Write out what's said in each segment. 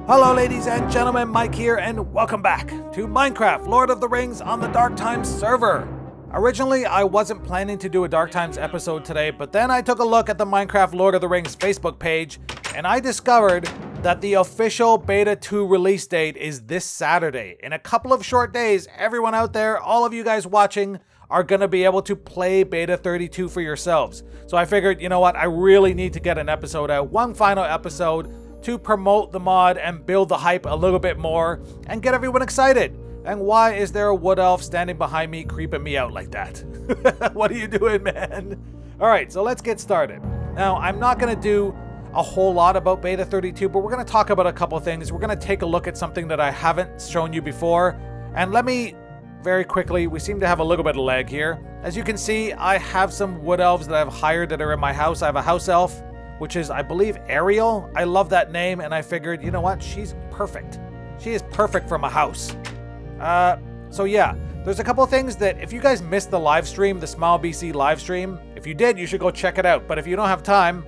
Hello ladies and gentlemen, Mike here, and welcome back to Minecraft Lord of the Rings on the Dark Times server. Originally, I wasn't planning to do a Dark Times episode today, but then I took a look at the Minecraft Lord of the Rings Facebook page, and I discovered that the official Beta 2 release date is this Saturday. In a couple of short days, everyone out there, all of you guys watching, are going to be able to play Beta 32 for yourselves. So I figured, you know what, I really need to get an episode out, one final episode, to promote the mod and build the hype a little bit more and get everyone excited. And why is there a wood elf standing behind me creeping me out like that? What are you doing, man? Alright, so let's get started. Now, I'm not going to do a whole lot about Beta 32, but we're going to talk about a couple things. We're going to take a look at something that I haven't shown you before. And let me, very quickly, we seem to have a little bit of lag here. As you can see, I have some wood elves that I've hired that are in my house. I have a house elf, which is, I believe, Ariel. I love that name, and I figured, you know what? She's perfect. She is perfect from a house. So yeah, there's a couple of things that if you guys missed the live stream, the Smile BC live stream, if you did, you should go check it out. But if you don't have time,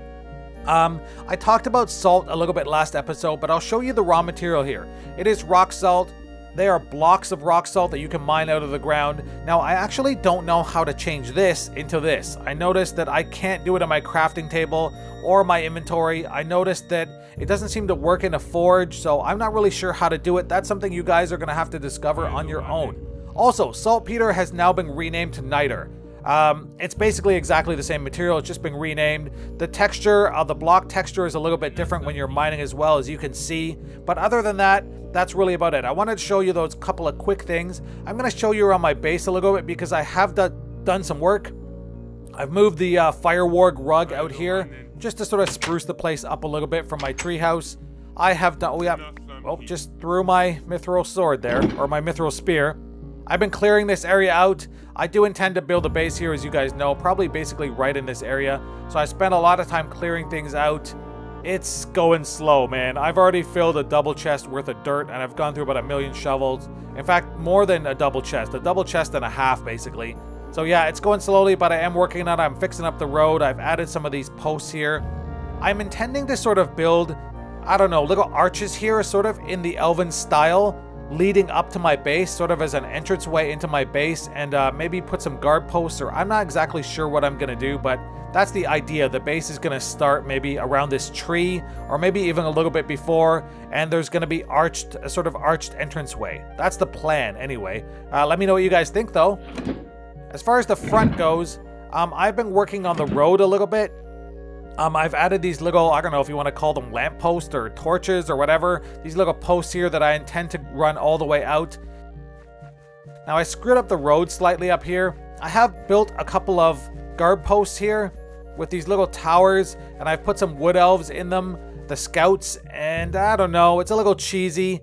I talked about salt a little bit last episode, but I'll show you the raw material here. It is rock salt. They are blocks of rock salt that you can mine out of the ground. Now, I actually don't know how to change this into this. I noticed that I can't do it on my crafting table or my inventory. I noticed that it doesn't seem to work in a forge, so I'm not really sure how to do it. That's something you guys are going to have to discover on your own. Also, saltpeter has now been renamed to niter. It's basically exactly the same material, it's just been renamed. The texture of the block texture is a little bit different when you're mining as well, as you can see. But other than that, that's really about it. I wanted to show you those couple of quick things. I'm going to show you around my base a little bit because I have done some work. I've moved the Firewarg rug out here just to sort of spruce the place up a little bit from my treehouse. I have done, just threw my mithril sword there, or my mithril spear. I've been clearing this area out. I do intend to build a base here, as you guys know, probably basically right in this area. So I spent a lot of time clearing things out. It's going slow, man. I've already filled a double chest worth of dirt, and I've gone through about 1 million shovels. In fact, more than a double chest and a half, basically. So yeah, it's going slowly, but I am working on it. I'm fixing up the road. I've added some of these posts here. I'm intending to sort of build, I don't know, little arches here, sort of in the elven style, leading up to my base, sort of as an entranceway into my base, and maybe put some guard posts, or I'm not exactly sure what I'm going to do, but that's the idea. The base is going to start maybe around this tree, or maybe even a little bit before, and there's going to be a sort of arched entranceway. That's the plan, anyway. Let me know what you guys think, though. As far as the front goes, I've been working on the road a little bit. I've added these little, I don't know if you want to call them lampposts or torches or whatever, these little posts here that I intend to run all the way out. Now, I screwed up the road slightly up here. I have built a couple of guard posts here with these little towers, and I've put some wood elves in them, the scouts, and I don't know, it's a little cheesy.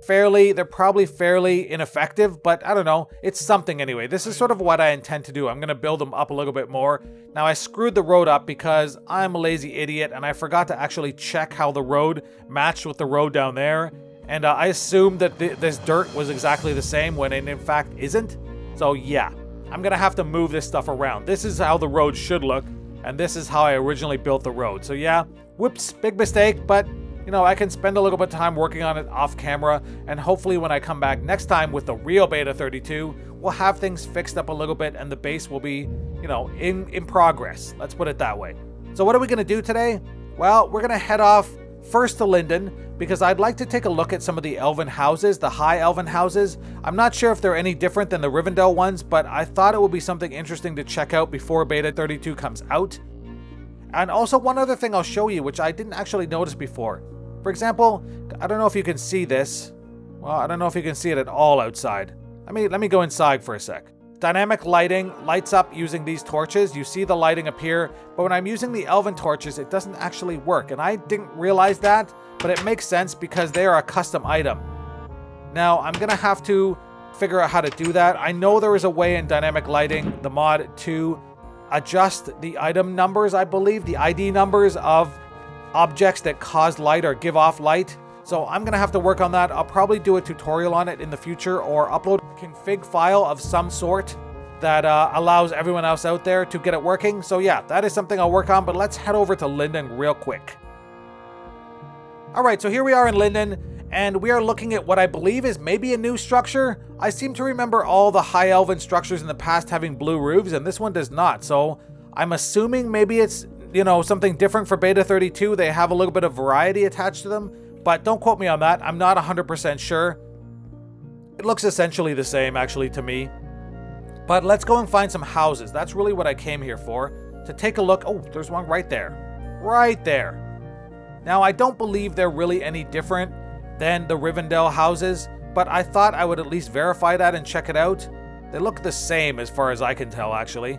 They're probably fairly ineffective, but I don't know, it's something anyway. This is sort of what I intend to do. I'm going to build them up a little bit more. Now, I screwed the road up because I'm a lazy idiot, and I forgot to actually check how the road matched with the road down there. And I assumed that this dirt was exactly the same when it in fact isn't. So yeah, I'm going to have to move this stuff around. This is how the road should look, and this is how I originally built the road. So yeah, whoops, big mistake, but you know, I can spend a little bit of time working on it off camera, and hopefully when I come back next time with the real Beta 32, we'll have things fixed up a little bit and the base will be, you know, in progress. Let's put it that way. So what are we going to do today? Well, we're going to head off first to Linden, because I'd like to take a look at some of the elven houses, the high elven houses. I'm not sure if they're any different than the Rivendell ones, but I thought it would be something interesting to check out before Beta 32 comes out. And also one other thing I'll show you, which I didn't actually notice before. For example, I don't know if you can see this. Well, I don't know if you can see it at all outside. Let me go inside for a sec. Dynamic lighting lights up using these torches. You see the lighting appear, but when I'm using the elven torches, it doesn't actually work. And I didn't realize that, but it makes sense because they are a custom item. Now, I'm going to have to figure out how to do that. I know there is a way in dynamic lighting, the mod, to adjust the item numbers, I believe, the ID numbers of objects that cause light or give off light. So I'm going to have to work on that. I'll probably do a tutorial on it in the future, or upload a config file of some sort that allows everyone else out there to get it working. So yeah, that is something I'll work on, but let's head over to Linden real quick. Alright, so here we are in Linden, and we are looking at what I believe is maybe a new structure. I seem to remember all the High Elven structures in the past having blue roofs, and this one does not, so I'm assuming maybe it's, you know, something different for Beta 32. They have a little bit of variety attached to them, but don't quote me on that. I'm not 100% sure. It looks essentially the same, actually, to me. But let's go and find some houses. That's really what I came here for, to take a look. Oh, there's one right there. Right there. Now, I don't believe they're really any different than the Rivendell houses, but I thought I would at least verify that and check it out. They look the same as far as I can tell, actually.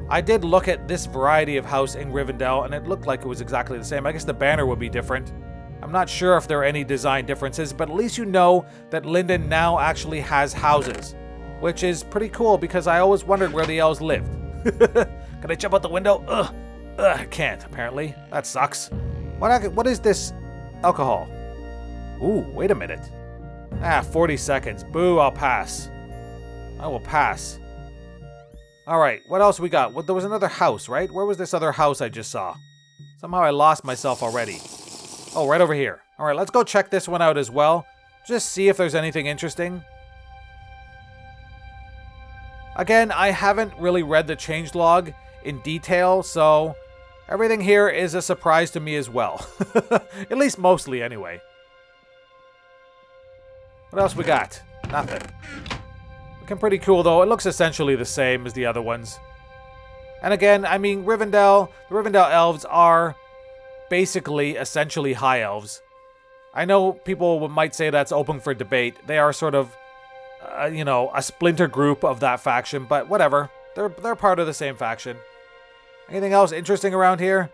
I did look at this variety of house in Rivendell, and it looked like it was exactly the same. I guess the banner would be different. I'm not sure if there are any design differences, but at least you know that Linden now actually has houses, which is pretty cool because I always wondered where the elves lived. Can I jump out the window? Ugh, I can't, apparently. That sucks. What is this alcohol? Ooh, wait a minute. 40 seconds. Boo, I'll pass. I will pass. Alright, what else we got? Well, there was another house, right? Where was this other house I just saw? Somehow I lost myself already. Oh, right over here. Alright, let's go check this one out as well. Just see if there's anything interesting. Again, I haven't really read the changelog in detail, so everything here is a surprise to me as well. At least mostly, anyway. What else we got? Nothing. Looking pretty cool, though. It looks essentially the same as the other ones. And again, I mean, the Rivendell elves are basically, essentially high elves. I know people might say that's open for debate. They are sort of, you know, a splinter group of that faction, but whatever. They're part of the same faction. Anything else interesting around here?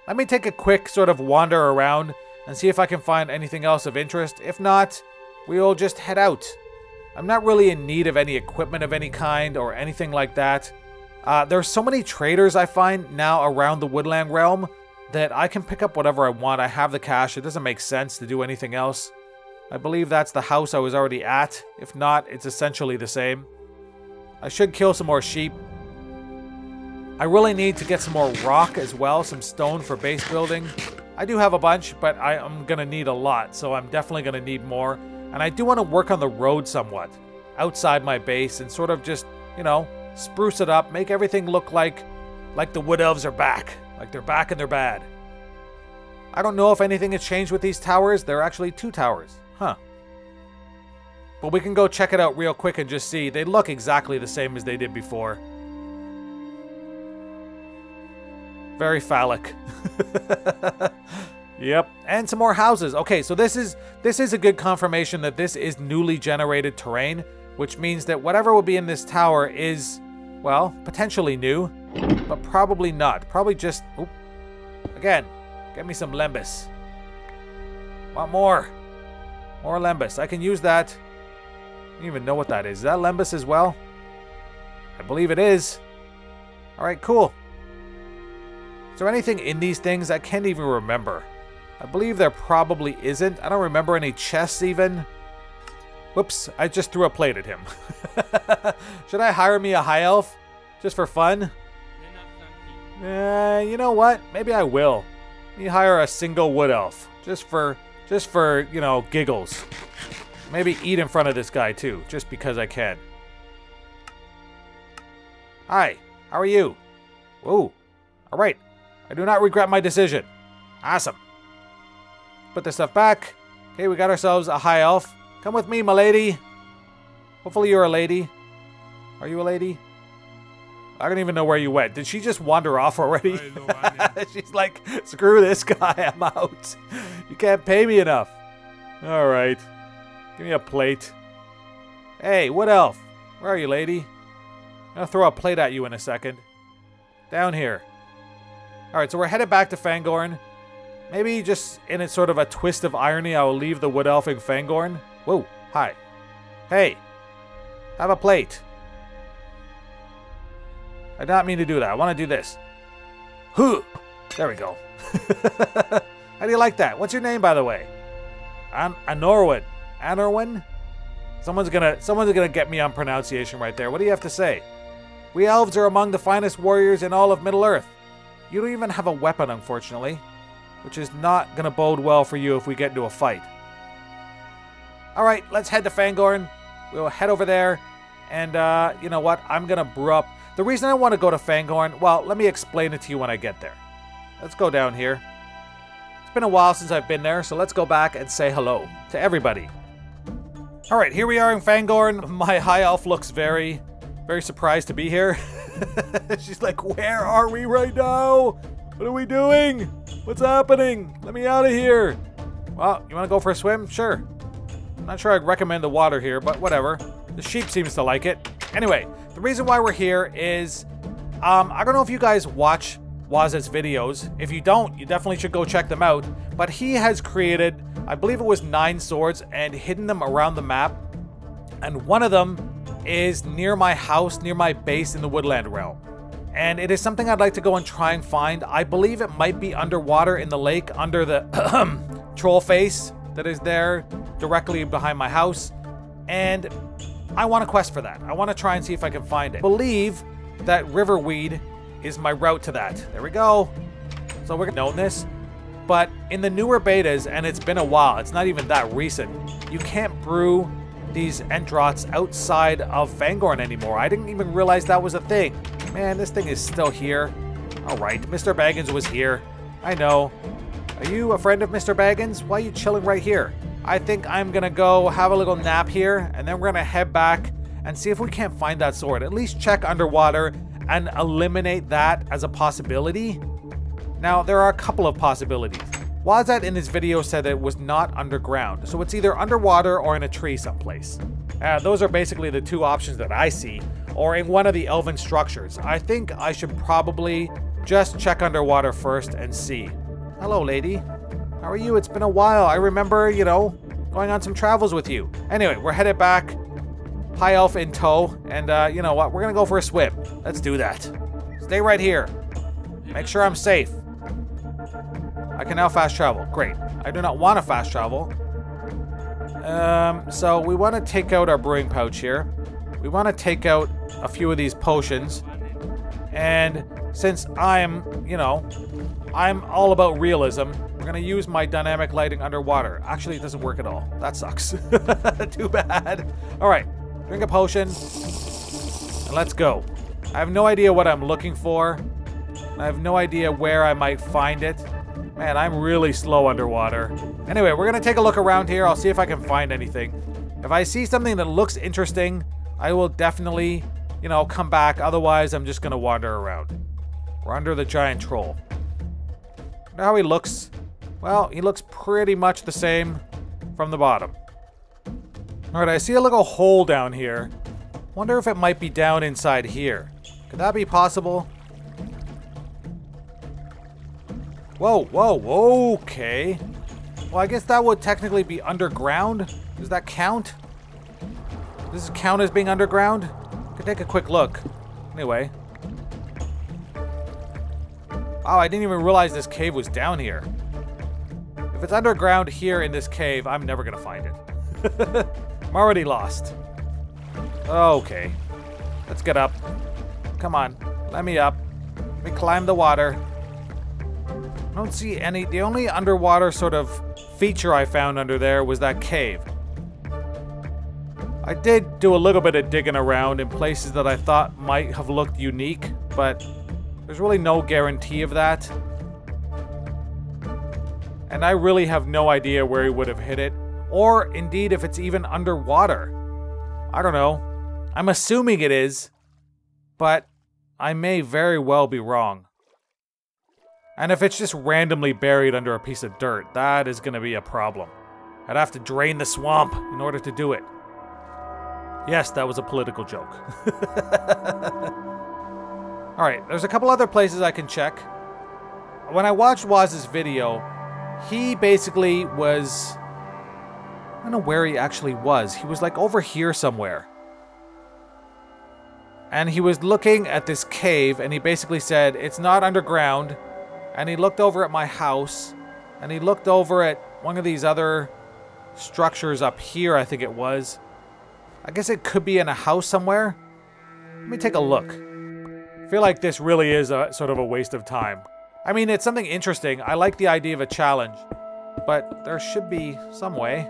Let me take a quick sort of wander around and see if I can find anything else of interest. If not, we'll just head out. I'm not really in need of any equipment of any kind or anything like that. There's so many traders I find now around the Woodland realm that I can pick up whatever I want. I have the cash. It doesn't make sense to do anything else. I believe that's the house I was already at. If not, it's essentially the same. I should kill some more sheep. I really need to get some more rock as well, some stone for base building. I do have a bunch, but I'm going to need a lot, so I'm definitely going to need more. And I do want to work on the road somewhat, outside my base, and sort of just, you know, spruce it up, make everything look like the Wood Elves are back. Like they're back and they're bad. I don't know if anything has changed with these towers. There are actually 2 towers. Huh. But we can go check it out real quick and just see. They look exactly the same as they did before. Very phallic. Yep. And some more houses. Okay, so this is a good confirmation that this is newly generated terrain, which means that whatever will be in this tower is, well, potentially new, but probably not. Probably just... Oop. Again, get me some Lembas. Want more. More Lembas. I can use that. I don't even know what that is. Is that Lembas as well? I believe it is. Alright, cool. Is there anything in these things? I can't even remember. I believe there probably isn't. I don't remember any chests even. Whoops, I just threw a plate at him. Should I hire me a high elf? Just for fun? You know what? Maybe I will. Let me hire a single wood elf. Just for, you know, giggles. Maybe eat in front of this guy too, just because I can. Hi, how are you? Whoa. Alright. I do not regret my decision. Awesome. Put this stuff back. Okay, we got ourselves a high elf. Come with me, my lady. Hopefully you're a lady. Are you a lady? I don't even know where you went. Did she just wander off already? She's like, screw this guy, I'm out. You can't pay me enough. Alright. Give me a plate. Hey, wood elf. Where are you, lady? I'm gonna throw a plate at you in a second. Down here. Alright, so we're headed back to Fangorn. Maybe just in a sort of a twist of irony, I will leave the wood elf in Fangorn. Whoa, hi. Hey, have a plate. I did not mean to do that. I want to do this. Huh. There we go. How do you like that? What's your name, by the way? Anorwin. Anorwin? Someone's gonna get me on pronunciation right there. What do you have to say? We elves are among the finest warriors in all of Middle-earth. You don't even have a weapon, unfortunately. which is not going to bode well for you if we get into a fight. Alright, let's head to Fangorn. We'll head over there, and you know what? I'm going to brew up. The reason I want to go to Fangorn, well, let me explain it to you when I get there. Let's go down here. It's been a while since I've been there, so let's go back and say hello to everybody. Alright, here we are in Fangorn. My high elf looks very surprised to be here. She's like, where are we right now? What are we doing? What's happening? Let me out of here. Well, you want to go for a swim? Sure. I'm not sure I'd recommend the water here, but whatever. The sheep seems to like it. Anyway, the reason why we're here is, I don't know if you guys watch Waz's videos. If you don't, you definitely should go check them out. But he has created, I believe it was 9 swords and hidden them around the map. And one of them is near my house, near my base in the Woodland Realm. And it is something I'd like to go and try and find. I believe it might be underwater in the lake under the troll face that is there directly behind my house. And I want to quest for that. I want to try and see if I can find it. I believe that Riverweed is my route to that. There we go. So we're going to know this. But in the newer betas, and it's been a while, it's not even that recent, you can't brew these Entrots outside of Fangorn anymore. I didn't even realize that was a thing. Man, this thing is still here. Alright, Mr. Baggins was here. I know. Are you a friend of Mr. Baggins? Why are you chilling right here? I think I'm gonna go have a little nap here, and then we're gonna head back and see if we can't find that sword. At least check underwater and eliminate that as a possibility. Now, there are a couple of possibilities. Wazat in his video said that it was not underground, so it's either underwater or in a tree someplace. Those are basically the 2 options that I see, or in one of the elven structures. I think I should probably just check underwater first and see. Hello, lady. How are you? It's been a while. I remember, you know, going on some travels with you. Anyway, we're headed back. High elf in tow, and you know what? We're gonna go for a swim. Let's do that. Stay right here. Make sure I'm safe. I can now fast travel. Great. I do not want to fast travel. So we want to take out our brewing pouch here. We want to take out a few of these potions. And since I'm, you know, I'm all about realism, we're going to use my dynamic lighting underwater. Actually, it doesn't work at all. That sucks. Too bad. All right. Drink a potion. And let's go. I have no idea what I'm looking for. I have no idea where I might find it. Man, I'm really slow underwater. Anyway, we're gonna take a look around here. I'll see if I can find anything. If I see something that looks interesting, I will definitely, you know, come back. Otherwise, I'm just gonna wander around. We're under the giant troll. Wonder how he looks. Well, he looks pretty much the same from the bottom. Alright, I see a little hole down here. Wonder if it might be down inside here. Could that be possible? Whoa, whoa, okay. Well, I guess that would technically be underground. Does that count? Does this count as being underground? Could take a quick look. Anyway. Wow, I didn't even realize this cave was down here. If it's underground here in this cave, I'm never gonna find it. I'm already lost. Okay. Let's get up. Come on, let me up. Let me climb the water. I don't see any. The only underwater sort of feature I found under there was that cave. I did do a little bit of digging around in places that I thought might have looked unique, but there's really no guarantee of that. And I really have no idea where he would have hit it, or indeed if it's even underwater. I don't know. I'm assuming it is, but I may very well be wrong. And if it's just randomly buried under a piece of dirt, that is going to be a problem. I'd have to drain the swamp in order to do it. Yes, that was a political joke. Alright, there's a couple other places I can check. When I watched Waz's video, he basically was... I don't know where he actually was. He was like over here somewhere. And he was looking at this cave, and he basically said, it's not underground. And he looked over at my house, and he looked over at one of these other structures up here, I think it was. I guess it could be in a house somewhere. Let me take a look. I feel like this really is a sort of a waste of time. I mean, it's something interesting. I like the idea of a challenge. But there should be some way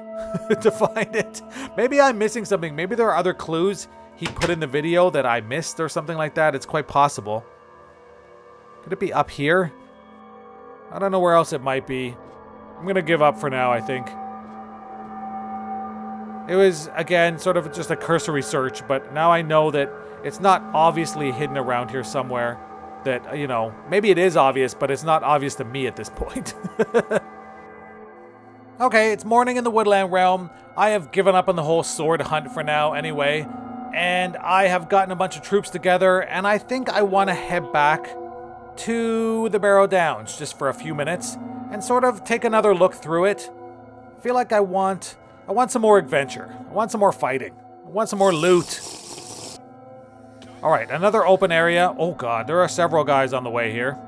to find it. Maybe I'm missing something. Maybe there are other clues he put in the video that I missed or something like that. It's quite possible. Could it be up here? I don't know where else it might be. I'm going to give up for now, I think. It was, again, sort of just a cursory search, but now I know that it's not obviously hidden around here somewhere. That, you know, maybe it is obvious, but it's not obvious to me at this point. Okay, it's morning in the Woodland Realm. I have given up on the whole sword hunt for now anyway. And I have gotten a bunch of troops together, and I think I want to head back to the Barrow Downs just for a few minutes and sort of take another look through it. I feel like I want some more adventure. I want some more fighting. I want some more loot. Alright, another open area. Oh god, there are several guys on the way here.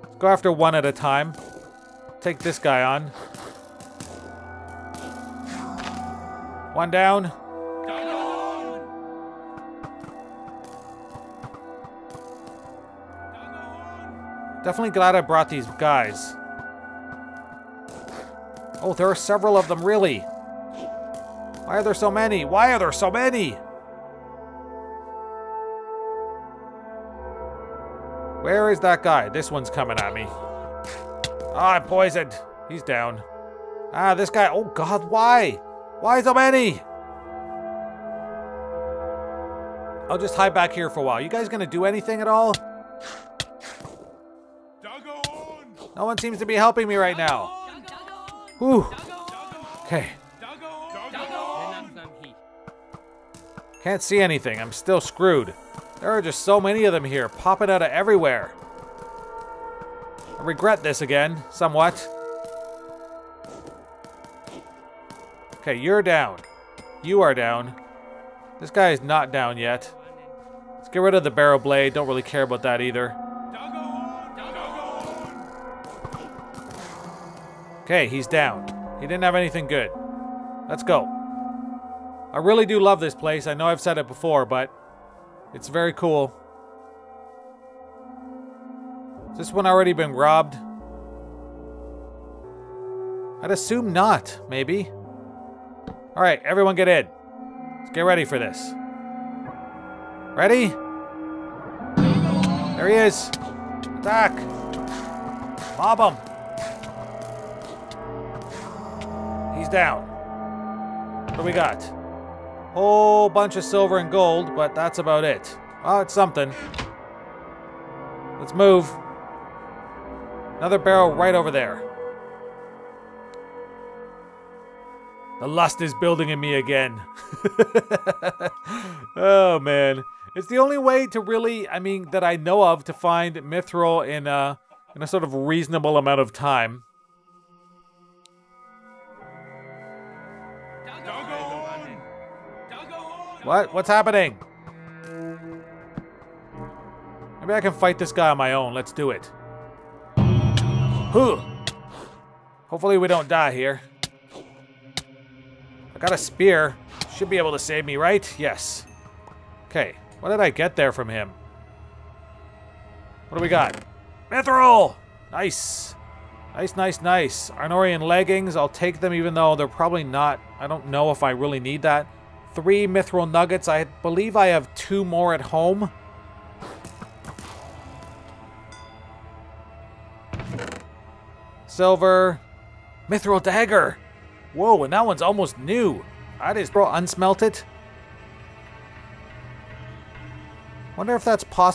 Let's go after one at a time. Take this guy on. One down. Definitely glad I brought these guys. Oh, there are several of them, really. Why are there so many? Why are there so many? Where is that guy? This one's coming at me. Ah, I'm poisoned. He's down. Ah, this guy. Oh, God, why? Why so many? I'll just hide back here for a while. You guys gonna do anything at all? No one seems to be helping me right now. Whew. Okay. Can't see anything. I'm still screwed. There are just so many of them here, popping out of everywhere. I regret this again, somewhat. Okay, you're down. You are down. This guy is not down yet. Let's get rid of the barrow blade. Don't really care about that either. Okay, he's down. He didn't have anything good. Let's go. I really do love this place. I know I've said it before, but it's very cool. Has this one already been robbed? I'd assume not, maybe. Alright, everyone get in. Let's get ready for this. Ready? There he is. Attack. Mob him. He's down. What do we got? Whole bunch of silver and gold, but that's about it. Oh, it's something. Let's move. Another barrel right over there. The lust is building in me again. Oh, man. It's the only way to really, I mean, that I know of to find mithril in a sort of reasonable amount of time. What? What's happening? Maybe I can fight this guy on my own. Let's do it. Whew. Hopefully we don't die here. I got a spear. Should be able to save me, right? Yes. Okay. What did I get there from him? What do we got? Mithril! Nice. Nice, nice, nice. Arnorian leggings. I'll take them even though they're probably not... I don't know if I really need that. 3 mithril nuggets. I believe I have 2 more at home. Silver. Mithril dagger. Whoa, and that one's almost new. That is, bro, unsmelted. Wonder if that's possible.